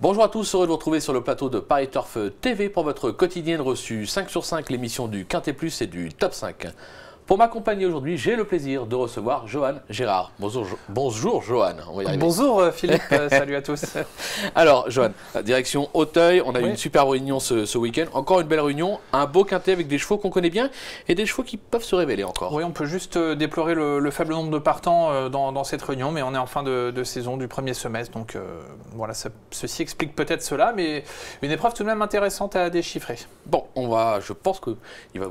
Bonjour à tous, heureux de vous retrouver sur le plateau de Paris Turf TV pour votre quotidienne reçue 5 sur 5, l'émission du Quintet Plus et du Top 5. Pour m'accompagner aujourd'hui, j'ai le plaisir de recevoir Johan Gérard. Bonjour Johan, on va y arriver. Bonjour Philippe, salut à tous. Alors Johan, direction Auteuil, on a eu une superbe réunion ce week-end, encore une belle réunion, un beau quintet avec des chevaux qu'on connaît bien et des chevaux qui peuvent se révéler encore. Oui, on peut juste déplorer le faible nombre de partants dans cette réunion, mais on est en fin de saison du premier semestre, donc voilà, ceci explique peut-être cela, mais une épreuve tout de même intéressante à déchiffrer. Bon, je pense qu'il va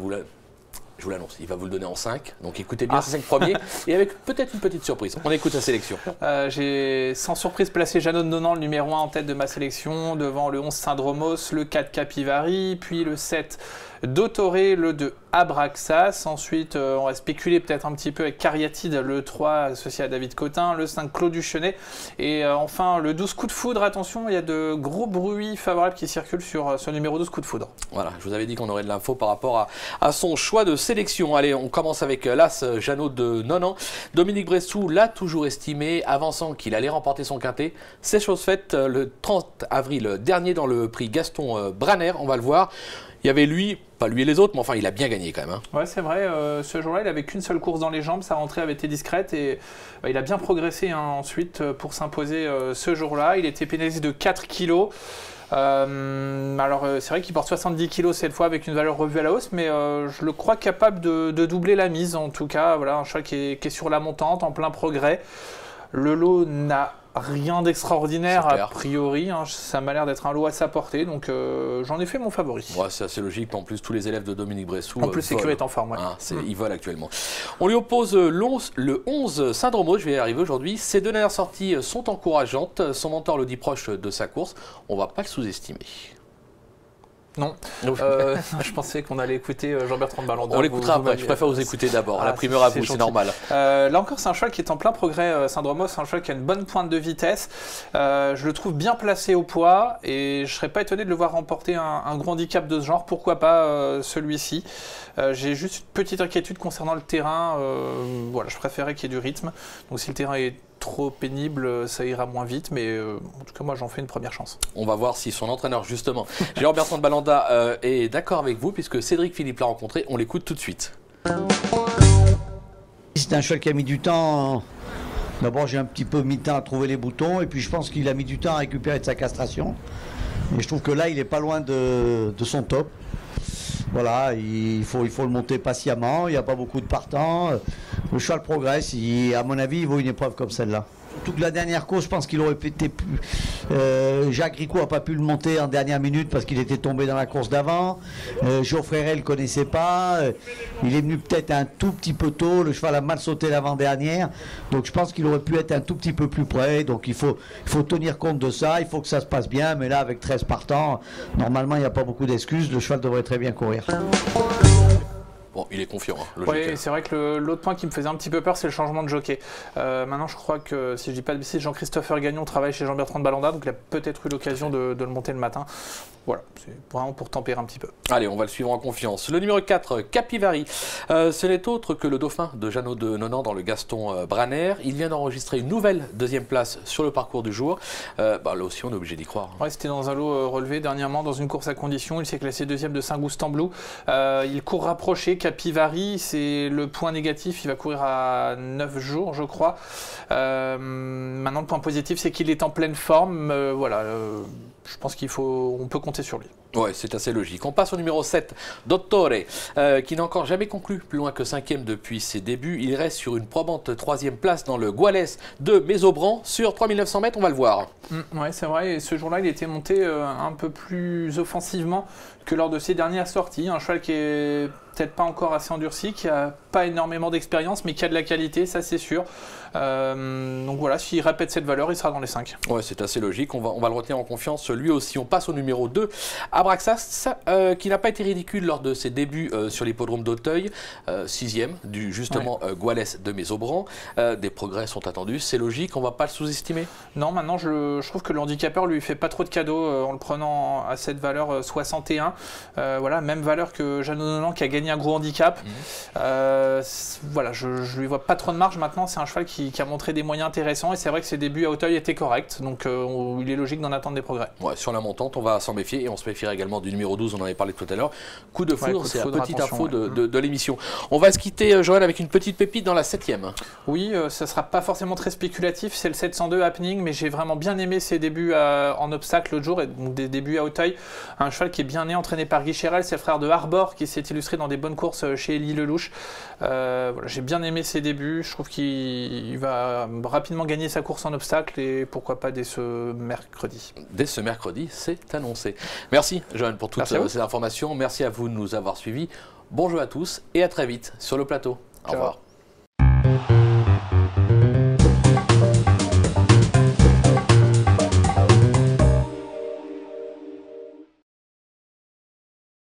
je vous l'annonce, il va vous le donner en 5, donc écoutez bien ces 5 premiers, et avec peut-être une petite surprise. On écoute sa sélection. J'ai sans surprise placé Jeannot de Nonan, le numéro 1 en tête de ma sélection, devant le 11 Saint-Dromos, le 4 Capivari, puis le 7 Dotoré, le 2 Abraxas. Ensuite, on va spéculer peut-être un petit peu avec Cariatide, le 3 associé à David Cotin, le 5 Claude Duchenet, et enfin le 12 Coup de Foudre. Attention, il y a de gros bruits favorables qui circulent sur ce numéro 12 Coup de Foudre. Voilà, je vous avais dit qu'on aurait de l'info par rapport à son choix de sélection. Allez, on commence avec l'As Jeannot de Nonan. Dominique Bressou l'a toujours estimé, avançant qu'il allait remporter son quintet. C'est chose faite le 30 avril dernier dans le prix Gaston Branner, on va le voir. Il y avait lui, pas lui et les autres, mais enfin il a bien gagné quand même. Hein. Ouais, c'est vrai, ce jour-là il n'avait qu'une seule course dans les jambes, sa rentrée avait été discrète et il a bien progressé ensuite pour s'imposer ce jour-là. Il était pénalisé de 4 kilos. Alors c'est vrai qu'il porte 70 kg cette fois avec une valeur revue à la hausse, mais je le crois capable de doubler la mise. En tout cas, voilà, un cheval qui est sur la montante, en plein progrès. Le lot n'a rien d'extraordinaire a priori, hein, ça m'a l'air d'être un lot à sa portée, donc j'en ai fait mon favori. Ouais, c'est assez logique, en plus tous les élèves de Dominique Bressou en plus Sécurité est en forme, ouais. Hein, ils volent actuellement. On lui oppose le 11 Saint-Dromos, je vais y arriver aujourd'hui. Ses deux dernières sorties sont encourageantes, son mentor le dit proche de sa course, on va pas le sous-estimer. Non, je pensais qu'on allait écouter Jean-Bertrand de Ballandin. On l'écoutera après, je préfère vous écouter d'abord, la primeur à vous, c'est normal. Là encore, c'est un cheval qui est en plein progrès, Saint-Dromos, c'est un cheval qui a une bonne pointe de vitesse. Je le trouve bien placé au poids et je ne serais pas étonné de le voir remporter un gros handicap de ce genre, pourquoi pas celui-ci. J'ai juste une petite inquiétude concernant le terrain, voilà, je préférais qu'il y ait du rythme, donc si le terrain est trop pénible, ça ira moins vite, mais en tout cas moi j'en fais une première chance. On va voir si son entraîneur justement, Jean-Bertrand de Ballandin, est d'accord avec vous, puisque Cédric Philippe l'a rencontré, on l'écoute tout de suite. C'est un cheval qui a mis du temps. D'abord j'ai un petit peu mis de temps à trouver les boutons, et puis je pense qu'il a mis du temps à récupérer de sa castration. Et je trouve que là il est pas loin de son top. Voilà, il faut le monter patiemment, il n'y a pas beaucoup de partants. Le cheval progresse, à mon avis, il vaut une épreuve comme celle-là. Surtout que la dernière course, je pense qu'il aurait été plus... Jacques Ricou n'a pas pu le monter en dernière minute parce qu'il était tombé dans la course d'avant. Geoffrey ne le connaissait pas. Il est venu peut-être un tout petit peu tôt. Le cheval a mal sauté l'avant-dernière. Donc je pense qu'il aurait pu être un tout petit peu plus près. Donc il faut tenir compte de ça. Il faut que ça se passe bien. Mais là, avec 13 partants, normalement, il n'y a pas beaucoup d'excuses. Le cheval devrait très bien courir. Bon, il est confiant, hein, oui, c'est vrai que l'autre point qui me faisait un petit peu peur, c'est le changement de jockey. Maintenant, je crois que, si je dis pas de bêtises, Jean-Christopher Gagnon travaille chez Jean-Bertrand de Ballandin, donc il a peut-être eu l'occasion de le monter le matin. Voilà, c'est vraiment pour tempérer un petit peu. Allez, on va le suivre en confiance. Le numéro 4, Capivari. Ce n'est autre que le dauphin de Jeannot de Nonan dans le Gaston Branner. Il vient d'enregistrer une nouvelle deuxième place sur le parcours du jour. Là aussi, on est obligé d'y croire. Ouais, c'était dans un lot relevé dernièrement, dans une course à condition. Il s'est classé deuxième de Saint-Goustan-Blou. Il court rapproché. Capivari, c'est le point négatif. Il va courir à 9 jours, je crois. Maintenant, le point positif, c'est qu'il est en pleine forme. Voilà. Je pense on peut compter sur lui. Ouais, c'est assez logique. On passe au numéro 7, Dottore, qui n'a encore jamais conclu plus loin que 5e depuis ses débuts. Il reste sur une probante 3e place dans le Gouales de Mésobran sur 3900 mètres, on va le voir. Ouais, c'est vrai, et ce jour-là, il était monté un peu plus offensivement que lors de ses dernières sorties. Un cheval qui est peut-être pas encore assez endurci, qui a pas énormément d'expérience, mais qui a de la qualité, ça c'est sûr. Donc voilà, s'il répète cette valeur, il sera dans les 5. Ouais, c'est assez logique, on va le retenir en confiance. Lui aussi, on passe au numéro 2, Abraxas, qui n'a pas été ridicule lors de ses débuts sur l'hippodrome d'Auteuil, 6e du justement Gouales de Mésobran. Des progrès sont attendus, c'est logique, on va pas le sous-estimer. Non, maintenant je trouve que le handicapeur lui fait pas trop de cadeaux en le prenant à cette valeur 61. Voilà, même valeur que Jeannot de Nonan qui a gagné un gros handicap. Voilà, je lui vois pas trop de marge maintenant. C'est un cheval qui a montré des moyens intéressants et c'est vrai que ses débuts à Auteuil étaient corrects. Donc il est logique d'en attendre des progrès. Ouais, sur la montante, on va s'en méfier et on se méfiera également du numéro 12, on en avait parlé tout à l'heure. Coup de foudre, c'est la petite info de l'émission. On va se quitter, Joël, avec une petite pépite dans la 7e. Oui, ça sera pas forcément très spéculatif, c'est le 702 Happening, mais j'ai vraiment bien aimé ses débuts en obstacle l'autre jour, et donc des débuts à Auteuil. Un cheval qui est bien né, entraîné par Guy Chérel, c'est le frère de Harbor qui s'est illustré dans des bonnes courses chez Elie Lelouch. Voilà, j'ai bien aimé ses débuts, je trouve qu'il va rapidement gagner sa course en obstacle et pourquoi pas dès ce mercredi. Dès ce mercredi, c'est annoncé. Merci Joël pour toutes ces informations, merci à vous de nous avoir suivis. Bon jeu à tous et à très vite sur le plateau. Au revoir.